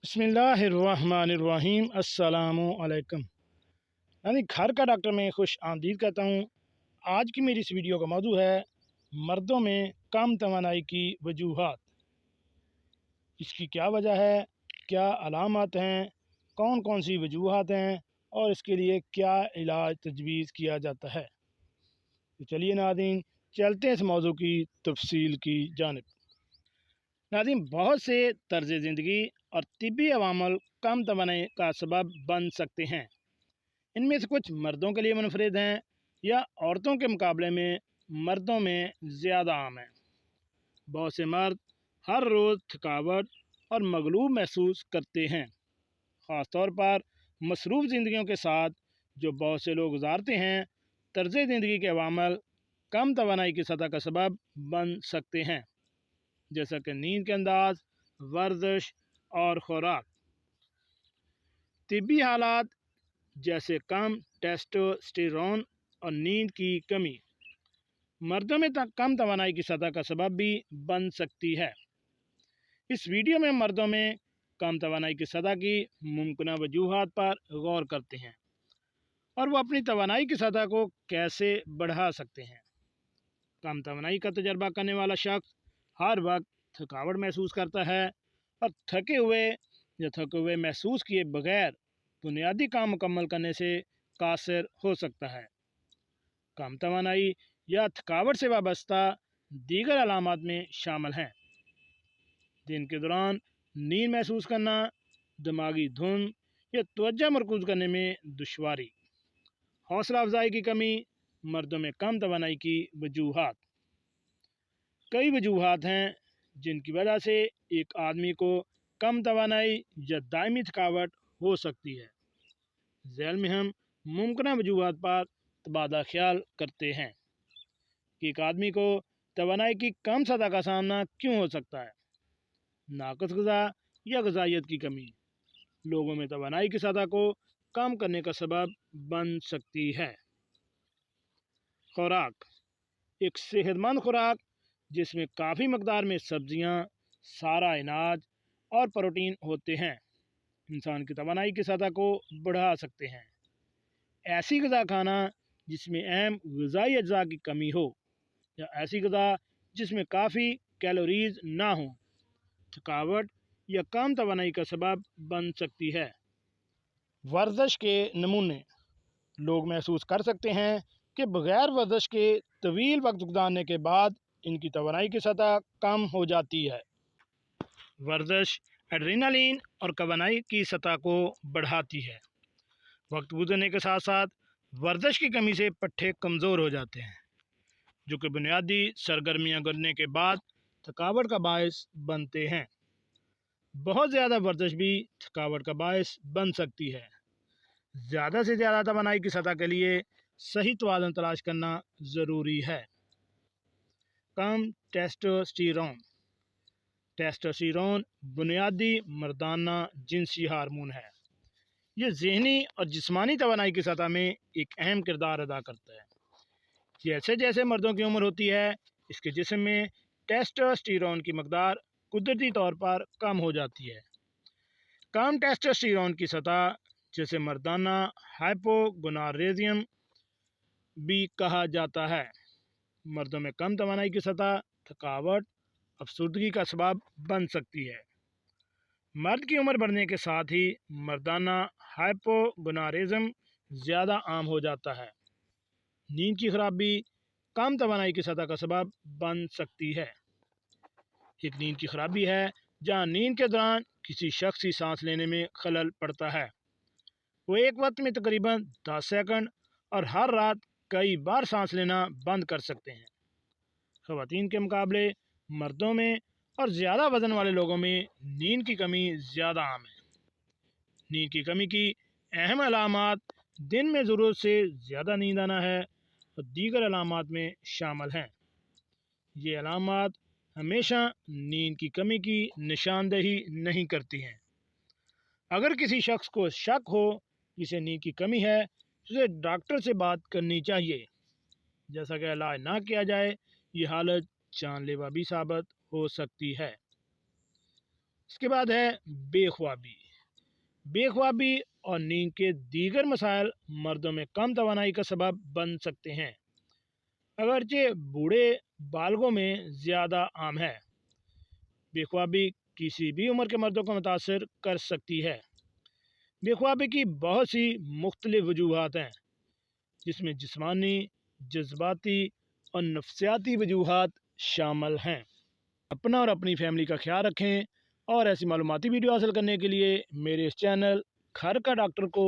बिस्मिल्लाहिर्रहमानिर्रहीम। अस्सलामु अलैकुम। यानी घर का डॉक्टर में खुश आमदीद कहता हूँ। आज की मेरी इस वीडियो का मौजू है मर्दों में कम तवानाई की वजूहात। इसकी क्या वजह है, क्या अलामत हैं, कौन कौन सी वजूहात हैं और इसके लिए क्या इलाज तजवीज़ किया जाता है। तो चलिए नाज़रीन, चलते हैं इस मौजू की तफसील की जानिब। नाज़रीन, बहुत से तर्ज ज़िंदगी और तिब्बी अवामल कम तवानाई का सबब बन सकते हैं। इनमें से कुछ मर्दों के लिए मुनफरिद हैं या औरतों के मुकाबले में मर्दों में ज़्यादा आम हैं। बहुत से मर्द हर रोज़ थकावट और मगलूब महसूस करते हैं, ख़ास तौर पर मसरूफ़ ज़िंदगियों के साथ जो बहुत से लोग गुजारते हैं। तर्ज ज़िंदगी के अवामल कम तवानाई की सतह का सबब बन सकते हैं, जैसा कि नींद के अंदाज, वर्जिश और खुराक। तिब्बी हालात जैसे कम टेस्टोस्टेरोन और नींद की कमी मर्दों में कम तवानाई की सतह का सबब भी बन सकती है। इस वीडियो में मर्दों में कम तवानाई की सतह की मुमकिन वजूहात पर गौर करते हैं और वो अपनी तवानाई की सतह को कैसे बढ़ा सकते हैं। कम तवानाई का तजर्बा करने वाला शख्स हर वक्त थकावट महसूस करता है और थके हुए महसूस किए बगैर बुनियादी काम मुकम्मल करने से कासिर हो सकता है। कम तवानाई या थकावट से वाबस्ता दीगर अलामात में शामिल हैं: दिन के दौरान नींद महसूस करना, दिमागी धुंध या तवज्जो मरकूज करने में दुश्वारी, हौसला अफजाई की कमी। मर्दों में कम तवानाई की वजूहात। कई वजूहात हैं जिनकी वजह से एक आदमी को कम तवानाई या दायमी थकावट हो सकती है। ज़ैल में हम मुमकिन वजूहात पर तबादला ख्याल करते हैं कि एक आदमी को तवानाई की कम सतह का सामना क्यों हो सकता है। नाक़िस ग़िज़ा या ग़िज़ाइयत की कमी लोगों में तवानाई की सतह को कम करने का सबब बन सकती है। खुराक: एक सेहतमंद खुराक जिसमें काफ़ी मकदार में सब्ज़ियाँ, सारा अनाज और प्रोटीन होते हैं इंसान की तवानाई की सतह को बढ़ा सकते हैं। ऐसी ग़िज़ा खाना जिसमें अहम ग़िज़ाई अज्जा की कमी हो या ऐसी ग़िज़ा जिसमें काफ़ी कैलोरीज़ ना हो, थकावट या कम तवानाई का सबब बन सकती है। वर्जिश के नमूने: लोग महसूस कर सकते हैं कि बग़ैर वर्जिश के तवील वक्त गुजारने के बाद इनकी तवानाई की सतह कम हो जाती है। वर्जिश एड्रेनालिन और तवानाई की सतह को बढ़ाती है। वक्त गुजरने के साथ साथ वर्जिश की कमी से पट्टे कमज़ोर हो जाते हैं, जो कि बुनियादी सरगर्मियाँ करने के बाद थकावट का बायस बनते हैं। बहुत ज़्यादा वर्जिश भी थकावट का बायस बन सकती है। ज़्यादा से ज़्यादा तवानाई की सतह के लिए सही तवाज़ुन तलाश करना ज़रूरी है। कम टेस्टोस्टेरोन। टेस्टोस्टेरोन बुनियादी मर्दाना जिनसी हार्मोन है। ये ज़हनी और जिस्मानी तवानाई की सतह में एक अहम किरदार अदा करता है। जैसे जैसे मर्दों की उम्र होती है, इसके जिस्म में टेस्टोस्टेरोन की मकदार कुदरती तौर पर कम हो जाती है। कम टेस्टोस्टेरोन की सतह, जिसे मर्दाना हाइपोगोनारेसिज्म भी कहा जाता है, मर्दों में कम तवानाई की सतह थकावट, अफसर्दगी का सबब बन सकती है। मर्द की उम्र बढ़ने के साथ ही मर्दाना हाइपोगोनारेसिज्म ज़्यादा आम हो जाता है। नींद की खराबी कम तवानाई की सतह का सबब बन सकती है। एक नींद की खराबी है जहां नींद के दौरान किसी शख्स की सांस लेने में खलल पड़ता है। वो एक वक्त में तकरीबन 10 सेकंड और हर रात कई बार सांस लेना बंद कर सकते हैं। ख़वातीन के मुकाबले मर्दों में और ज़्यादा वज़न वाले लोगों में नींद की कमी ज़्यादा आम है। नींद की कमी की अहम अलामात दिन में ज़रूरत से ज़्यादा नींद आना है और दीगर अलामात में शामिल हैं। ये अलामात हमेशा नींद की कमी की निशानदेही नहीं करती हैं। अगर किसी शख्स को शक हो जिसे नींद की कमी है, तो उसे डॉक्टर से बात करनी चाहिए। जैसा कि इलाज ना किया जाए, ये हालत जानलेवा भी साबित हो सकती है। اس کے بعد ہے بے خوابی اور نیند کے دیگر مسائل مردوں میں کم توانائی کا سبب بن سکتے ہیں، اگرچہ بوڑھے بالغوں میں زیادہ عام ہے۔ بے خوابی کسی بھی عمر کے مردوں کو متاثر کر سکتی ہے۔ بے خوابی کی بہت سی مختلف وجوہات ہیں، جس میں جسمانی، جذباتی اور نفسیاتی وجوہات شامل ہیں۔ اپنا اور اپنی فیملی کا خیال رکھیں، اور ایسی معلوماتی ویڈیو حاصل کرنے کے لیے میرے اس چینل گھر کا ڈاکٹر کو